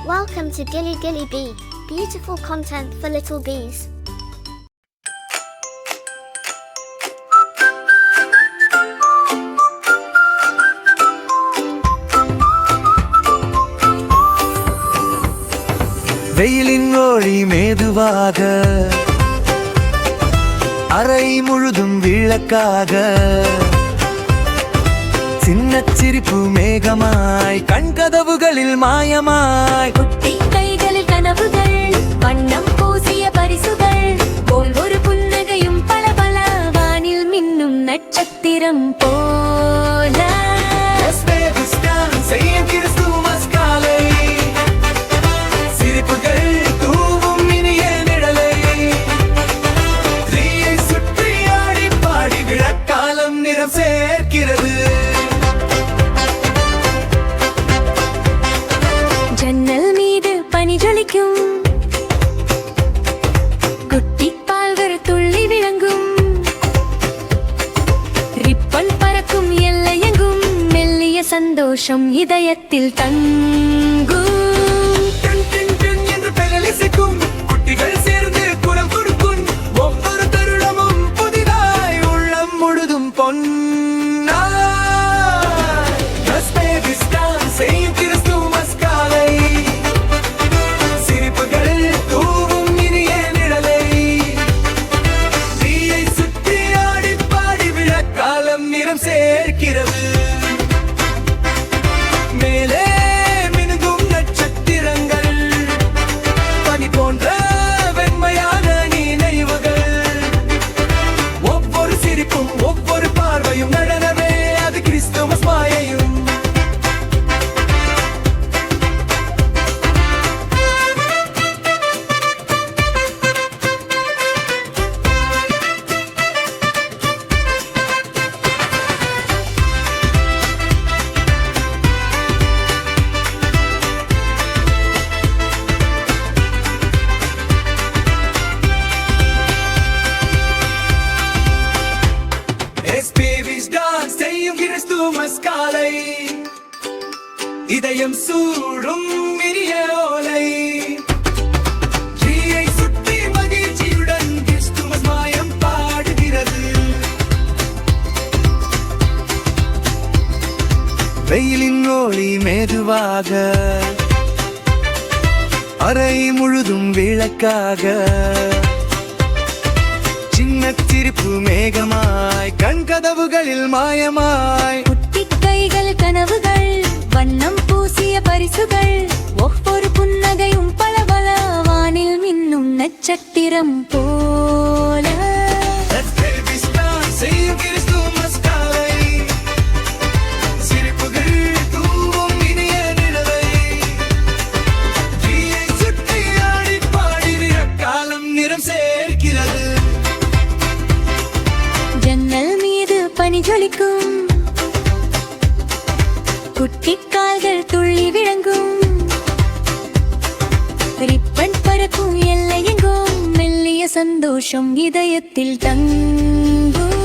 Welcome to Gilly Gilly Bee, beautiful content for little bees. வெயிலின் ஒளி மேதுவாக அறை முழுதும் விளக்காக சின்ன சிரிப்பு மேகமாய் கண்கதவுகளில் மாயமாய் குட்டி கைகளில் கனவுகள் வண்ணம் பூசிய பரிசுகள் போல் ஒரு புன்னகையும் பளபள வானில் மின்னும் நட்சத்திரம் போல சேர்க்கிறது. ஜன்னல் மீது பனி ஜொலிக்கும் குட்டி பால்வர் துள்ளி விளங்கும் ரிப்பன் பறக்கும் எல்லையெங்கும் மெல்லிய சந்தோஷம் இதயத்தில் தங்கும் என்று பெயரிசைக்கும் குட்டிகள் சேர்ந்து குரல் கொடுக்கும் ஒவ்வொரு தருணமும் புதிதாய் உள்ளம் முழுதும் பொன் சேர்க்கிறது. மேலே மினுங்கும் நட்சத்திரங்கள் பனி போன்ற வெண்மையான நினைவுகள் ஒவ்வொரு சிரிப்பும் ஒவ்வொரு பார்வையும் நடனமே அது கிறிஸ்துமஸ் மாயையும் காலை இதயம் சூடும் இனிய ஓலை ஜீயை சுற்றி மகிழ்ச்சியுடன் கிறிஸ்துமஸ் மாயம் பாடுகிறது. வெயிலின் ஒளி மெதுவாக அறை முழுதும் விளக்காக சின்ன சிரிப்பு மேகமாய் கண்கதவுகளில் மாயமாய் குட்டி கைகள் கனவுகள் வண்ணம் பூசிய பரிசுகள் ஒவ்வொரு புன்னகையும் பளபள வானில் மின்னும் நட்சத்திரம் போல சேர்க்கிறது. ஜன்னல் மீது பனி ஜொலிக்கும் குட்டி கால்கள் துள்ளி விளங்கும் ரிப்பன் பறக்கும் எல்லையெங்கும் மெல்லிய சந்தோஷம் இதயத்தில் தங்கும்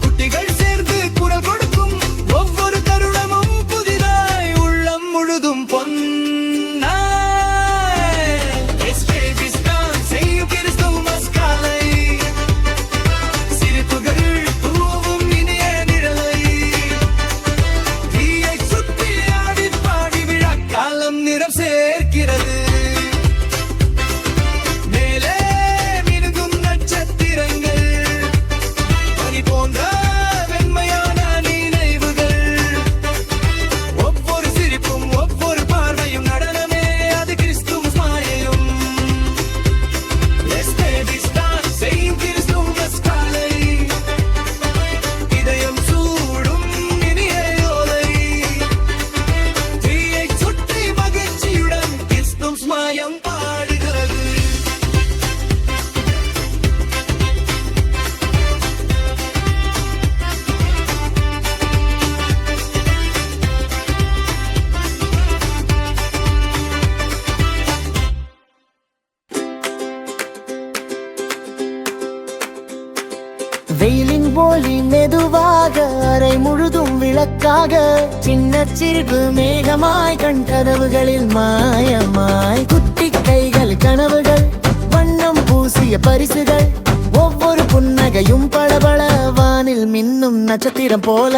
குட்டிகள் சேர்ந்து குரல் கொடுக்கும் ஒவ்வொரு தருணமும் புதிதாய் உள்ளம் முழுதும் பொன் சேர்க்கிறது. மேலே மினுங்கும் நட்சத்திரங்கள் பனி போன்ற வெண்மையான நினைவுகள் ஒவ்வொரு சிரிப்பும் ஒவ்வொரு பார்வையும் நடனமே அது கிறிஸ்துமஸ் மாயையும் செய்யும் கிறிஸ்துமஸ் காலை இதயம் சூடும் இனிய ஓலை தீயை சுற்றி மகிழ்ச்சியுடன் கிறிஸ்துமஸ் மாயம் பாடுகிறது. வெயிலின் ஒளி மெதுவாக அறை முழுதும் விளக்க விளக்காக சின்ன சிறு மேகமாய் கண் கதவுகளில் மாயமாய் குட்டி கைகள் கனவுகள் வண்ணம் பூசிய பரிசுகள் ஒவ்வொரு புன்னகையும் பளபள வானில் மின்னும் நட்சத்திரம் போல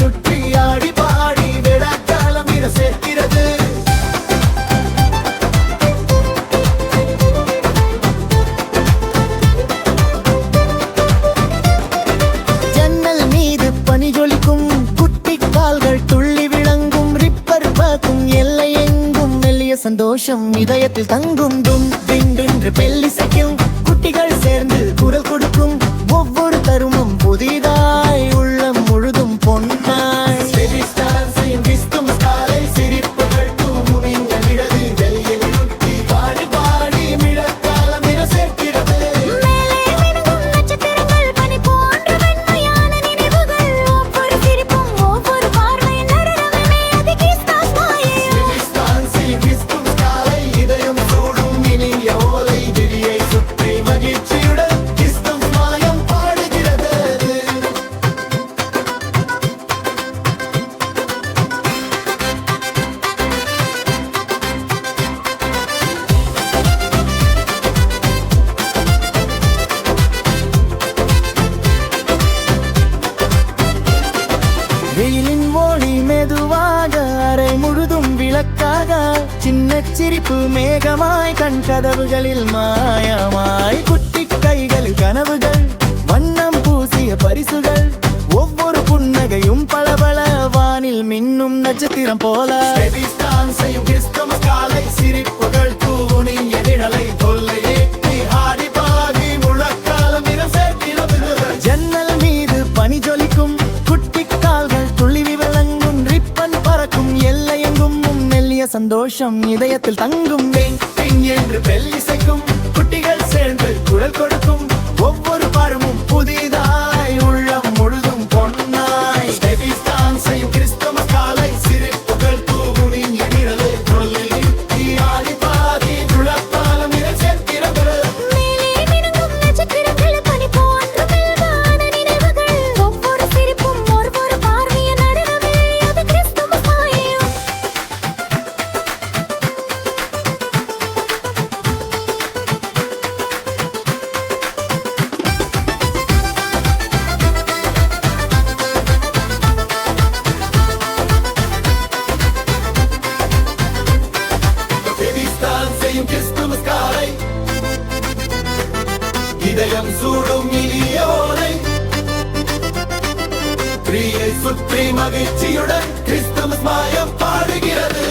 சுற்றி ஆடி பாடி விழாக்காலம் சேர்க்கிறது. ஜன்னல் மீது பனி ஜொலிக்கும் குட்டி கால்கள் துள்ளி விளங்கும் ரிப்பர் பார்க்கும் எல்லை எங்கும் மெல்லிய சந்தோஷம் இதயத்தில் தங்கும் டும் என்று பெல்லிசைக்கும் குட்டிகள் சேர்ந்து குரல் கொடுக்கும் ஒவ்வொரு தருணம் புதிதாய் உள்ளம் முழுதும் பொன்னாய் சிரிப்புகள் தூவும் வெளியில் பாடி பாடி மிளக்காலம் சேர்க்கிறது. வெயிலின் ஒளி மெதுவாக அறை முழுதும் விளக்காக சின்ன சிரிப்பு மேகமாய் கண் கதவுகளில் மாயமாய் குட்டி கைகள் கனவுகள் வண்ணம் பூசிய பரிசுகள் ஒவ்வொரு புன்னகையும் பளபள வானில் மின்னும் நட்சத்திரம் போல சிரிப்புகள் தூவும் ஆடி பாடி முழக்காலம் சேர்க்கிறது. ஜன்னல் மீது பனி ஜொலிக்கும் குட்டி கால்கள் துள்ளி விளங்கும் ரிப்பன் பறக்கும் எல்லை எங்கும் மெல்லிய சந்தோஷம் இதயத்தில் தங்கும் என்று பெல்லிசைக்கும் குட்டிகள் சேர்ந்து குரல் கொடுக்கும் ஒவ்வொரு பாரமும் புதிதாய் உள்ளம் முழுதும் பொன்னாய் செய்யும் கிறிஸ்தமஸ் காலை சிரிப்புகள் தூவும் ஆடி பாடி முழக்காலம் சேர்க்கிறது. கிறிஸ்துமஸ் காலை இதயம் சூடும் இனியோனை பிரியை சுற்றி மகிழ்ச்சியுடன் கிறிஸ்துமஸ் மாயம் பாடுகிறது.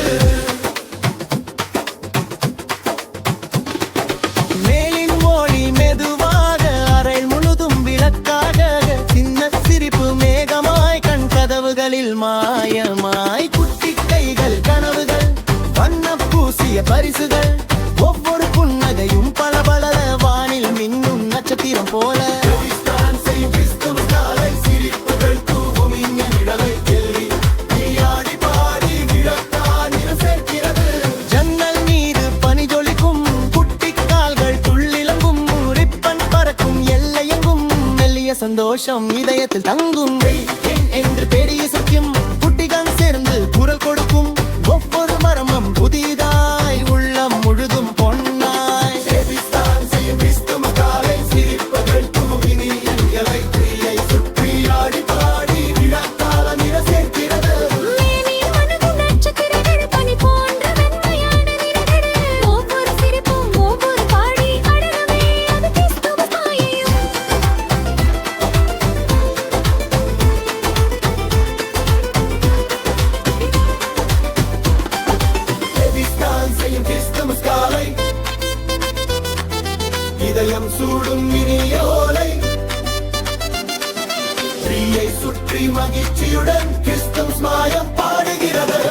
மேலின் ஒளி மெதுவாக அறை முழுதும் விளக்காக சின்ன சிரிப்பு மேகமாய் கண் கதவுகளில் மாயமாய் குட்டி கைகள் கனவுகள் வண்ண பூசிய பரிசுகள் ஒவ்வொரு புன்னகையும் பளபள வானில் மின்னும் நட்சத்திரம் போல சிரிப்புகள் தூவும் ஆடி பாடி சேர்க்கிறது. ஜன்னல் மீது பனி ஜொலிக்கும் குட்டி கால்கள் துள்ளிலங்கும் ரிப்பன் பறக்கும் எல்லையெங்கும் மெல்லிய சந்தோஷம் இதயத்தில் தங்கும் என்று பெரிய சத்தியம் குட்டிகள் சேர்ந்து குரல் கொடுக்கும் ஒவ்வொரு மரமும் புதிதாய் உள்ளம் முழுதும் பொன்னாய் சிரிப்புகள் தூவும் சுற்றி ஆடி பாடி விழாக்காலம் சேர்க்கிறது. இதயம் சூடும் இனியோலை பிரியை சுற்றி மகிழ்ச்சியுடன் கிறிஸ்துமஸ் மாயம் பாடுகிறது.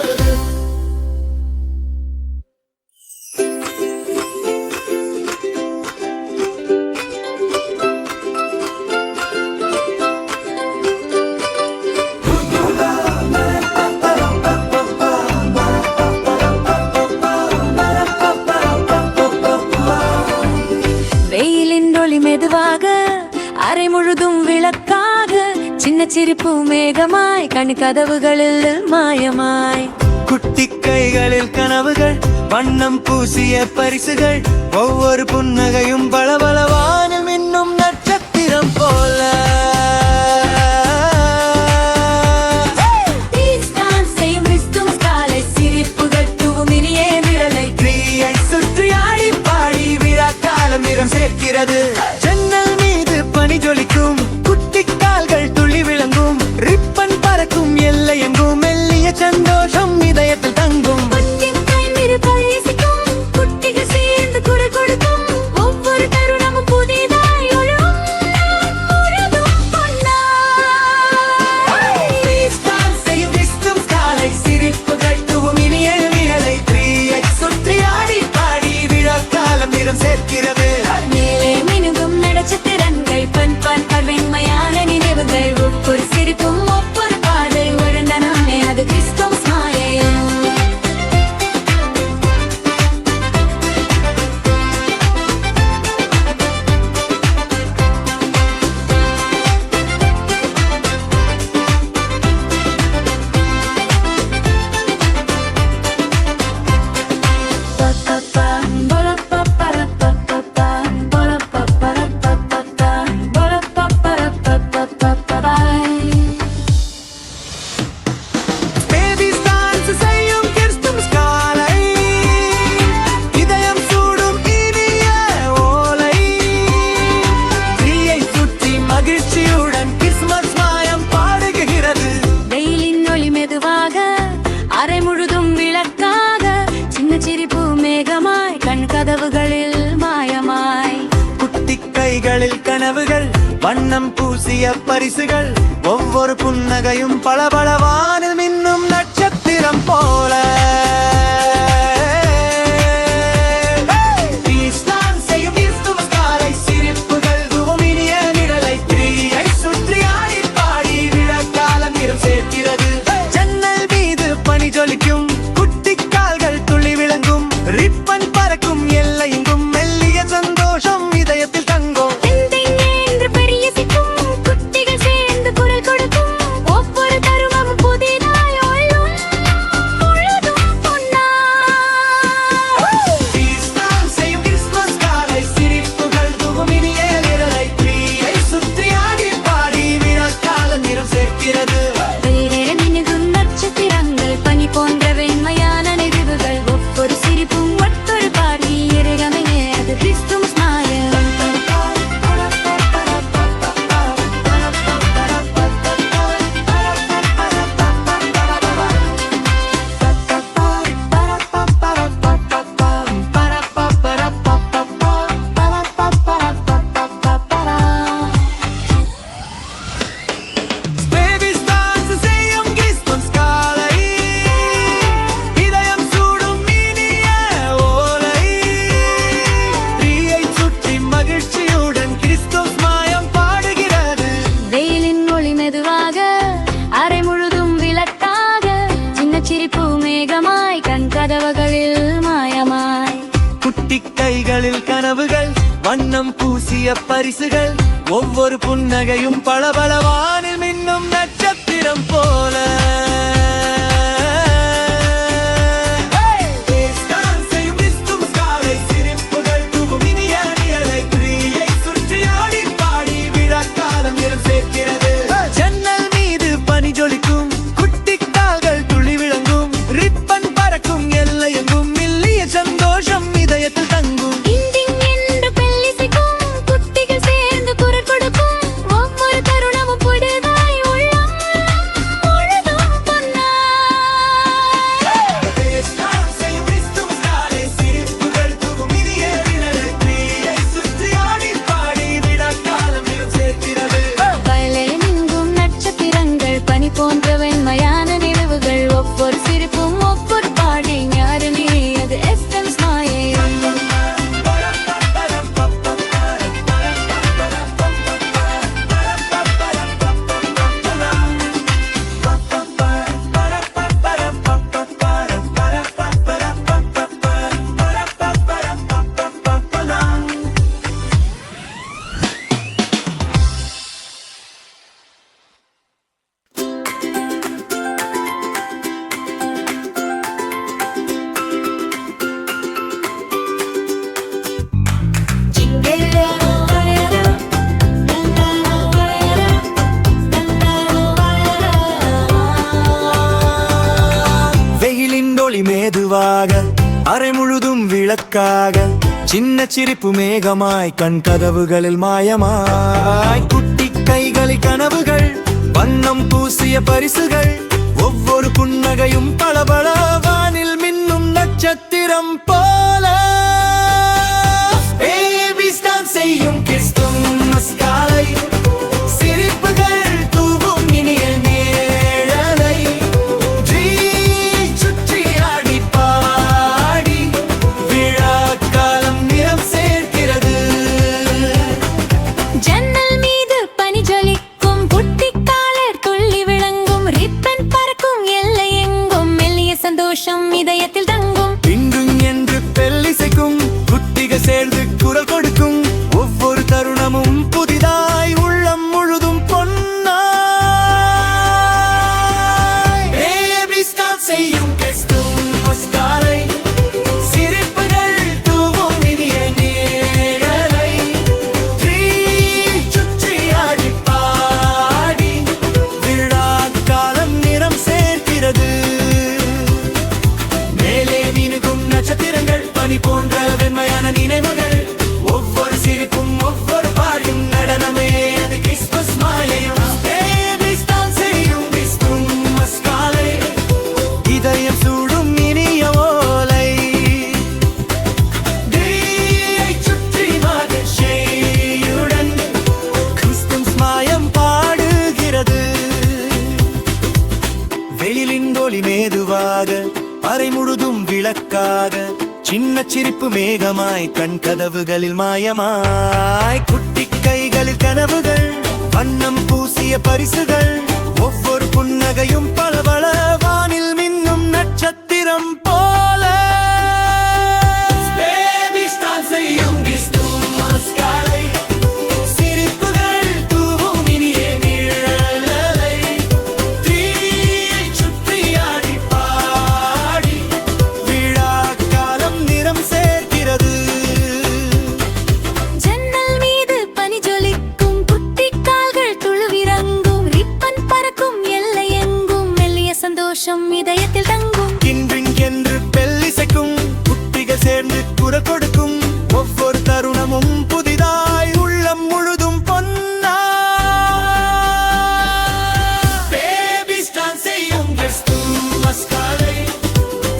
சிரிப்பு மேகமாய் கண் கதவுகளில் மாயமாய் குட்டி கைகளில் கனவுகள் வண்ணம் பூசிய பரிசுகள் ஒவ்வொரு புன்னகையும் பளபளவானில் மின்னும் நட்சத்திரம் போல சேர்க்கிறது ஜன்னல் மீது பனி ஜொலிக்கும் குட்டி கால்கள் துள்ளி விளங்கும் ரிப்பன் பறக்கும் எல்லை எங்கும் மெல்லிய சந்தோஷம் இதயத்தில் தங்கும் குட்டிகள் சேர்ந்து குரல் கொடுக்கும் ஒவ்வொரு தருணமும் புதிதாய் சிரிப்புகள் தூவும் இனிய விரலை 3x சுற்றி ஆடி பாடி விழா காலம் நிறம் சேர்க்கிறது நட்சத்திரங்கள் பன் பன் வெண்மையான நினைவுகள் ஒவ்வொரு சிரிப்பும் ஒவ்வொரு பாதை ஒரு நனமே அது கிறிஸ்துமஸ் மாயம் கதவுகளில் மாயமாய் குட்டி கைகளில் கனவுகள் வண்ணம் பூசிய பரிசுகள் ஒவ்வொரு புன்னகையும் பளபளவானில் மின்னும் நட்சத்திரம் போல சிரிப்புகள் தூவும் இனிய நிழலை 3x சுற்றி ஆடி பாடி விழா காலம் நிறம் சேர்க்கிறது ஜன்னல் மீது பனி ஜொலிக்கும் குட்டி கால்கள் துள்ளி விளங்கும் ரிப்பன் பறக்கும் எல்லை எங்கும் மெல்லிய சந்தோஷம் இதயத்தில் தங்கும் குட்டிகள் சேர்ந்து குரல் கொடுக்கும் ஒவ்வொரு தருணமும் புதிதாய் கிறிஸ்துமஸ் காலை சிரிப்புகள் தூவும் இனிய நிழலை 3x சுற்றி ஆடி பாடி விழா காலம் நிறம் சேர்க்கிறது நட்சத்திரங்கள் பனி போன்ற வெண்மையான நினைவுகள் ஒவ்வொரு சிரிப்பும் ஒவ்வொரு பாடி இறைகமே அது கிறிஸ்துமஸ் மாயம் கதவுகளில் மாயமாய் குட்டி கைகளில் கனவுகள் வண்ணம் பூசிய பரிசுகள் ஒவ்வொரு புன்னகையும் பளபளவானில் மின்னும் நட்சத்திரம் போல சிரிப்புகள் தூவும் இனிய நிழலை 3x சுற்றி ஆடி பாடி விழா காலம் நிறம் சேர்க்கிறது ஜன்னல் மீது பனி ஜொலிக்கும் குட்டி கால்கள் துள்ளி விளங்கும் ரிப்பன் பறக்கும் எல்லை எங்கும் மெல்லிய சந்தோஷம் இதயத்தில் தங்கும் குட்டிகள் சேர்ந்து குரல் கொடுக்கும் ஒவ்வொரு தருணமும் புதிதாய் அறை முழுதும் விளக்காக சின்ன சிரிப்பு மேகமாய் கண் கதவுகளில் மாயமாய் குட்டி கைகளில் கனவுகள் வண்ணம் பூசிய பரிசுகள் ஒவ்வொரு புன்னகையும் பளபள வானில் மின்னும் நட்சத்திரம் போல பேபிஸ் டான்ஸ் செய்யும் கிறிஸ்துமஸ் காலை சிரிப்புகள் தூவும் இனிய நேரலை சுற்றி ஆடி பாடி விழா காலம் நிறம் சேர்க்கிறது ஜன்னல் மீது பனி ஜொலிக்கும் குட்டி காலர் துள்ளி விளங்கும் ரிப்பன் பறக்கும் எல்லை எங்கும் மெல்லிய சந்தோஷம் இதயத்தில் தங்கும் இன்றும் என்று பெல்லிசைக்கும் குட்டிகள் சேர்ந்து குரல் கொடுக்கும் ஒவ்வொரு தருணமும் புதிதாய் உள்ளம் முழுதும் பொன்னாய் பேபிஸ் டான்ஸ் செய்யும் கிறிஸ்துமஸ் காலை சிரிப்புகள் தூவும் இனிய நேரலை சுற்றி ஆடி பாடி விழா காலம் நிறம் சேர்க்கிறது மேலே மினுகும் நட்சத்திரங்கள் பனி போன்ற வெண்மையான நினைவுகள் ஒவ்வொரு சிரிப்பும் ஒவ்வொரு பாடும் நடனமே அது கிறிஸ்துமஸ் மாலையும் பேபிஸ் டான்ஸ் செய்யும் கிறிஸ்துமஸ் காலை இதயம் சூடும் இனிய ஓலை சுற்றி மகிழ்ச்சியுடன் கிறிஸ்துமஸ் மாயம் பாடுகிறது வெயிலின் ஒளி மேதுவாக அறை முழுதும் விளக்காக சின்ன சிரிப்பு மேகமாய் கண் கதவுகளில் மாயமாய் குட்டி கைகளில் கனவுகள் வண்ணம் பூசிய பரிசுகள் ஒவ்வொரு புன்னகையும் பளபள வானில் மின்னும் நட்சத்திரம் போல பேபிஸ் டான்ஸ் செய்யும் கிறிஸ்துமஸ் காலை சிரிப்புகள் தூவும் இனிய நிழலை சுற்றி ஆடி பாடி விழா காலம் நிறம் சேர்க்கிறது ஜன்னல் மீது பனி ஜொலிக்கும் குட்டி கால்கள் துளுவிறங்கும் ரிப்பன் பறக்கும் எல்லை எங்கும் மெல்லிய சந்தோஷம் இதயத்தில் தங்கும் இன்றின் என்று பெல்லிசைக்கும் குட்டிகள் சேர்ந்து குரல் கொடுக்கும் ஒவ்வொரு தருணமும் புதிதாய் உள்ளம் முழுதும் பொன்னாய் பேபிஸ் டான்ஸ் செய்யும் கிறிஸ்துமஸ் காலை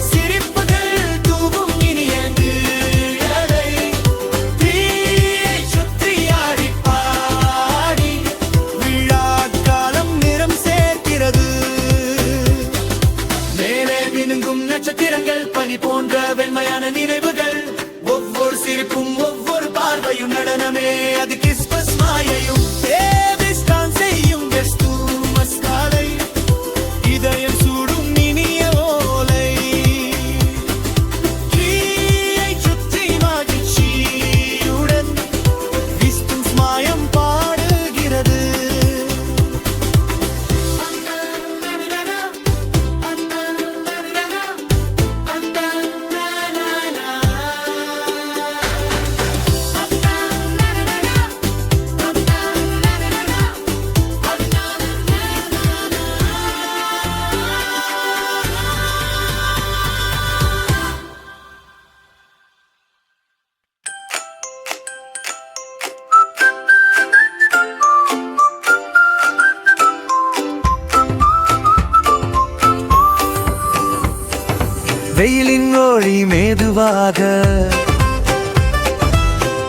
சிரிப்புகள் தூவும் இனிய நிழலை சுற்றி ஆடி பாடி விழா காலம் நிறம் சேர்க்கிறது மேலே மினுங்கும் நட்சத்திரங்கள் பனி போன்ற வெண்மையான நினைவுகள் ஒவ்வொரு சிரிப்பும் ஒவ்வொரு பார்வையும் நடனமே அது கிறிஸ்துமஸ் மாயையும் பேபிஸ் டான்ஸ் செய்யும் கிறிஸ்துமஸ் காலை இதயம் சூடும் இனிய ஓலை சுற்றி மகிழ்ச்சியுடன் கிறிஸ்துமஸ் மாயம் பாடுகிறது வெயிலின் ஒளி மேதுவாக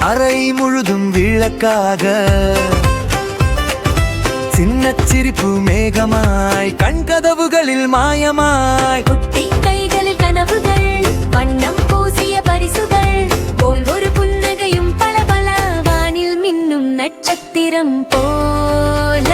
அறை முழுதும் விளக்காக சின்ன சிரிப்பு மேகமாய் கண் கதவுகளில் மாயமாய் குட்டி கைகளில் கனவுகள் வண்ணம் பூசிய பரிசுகள் ஒவ்வொரு புன்னகையும் பளபள வானில் மின்னும் நட்சத்திரம் போல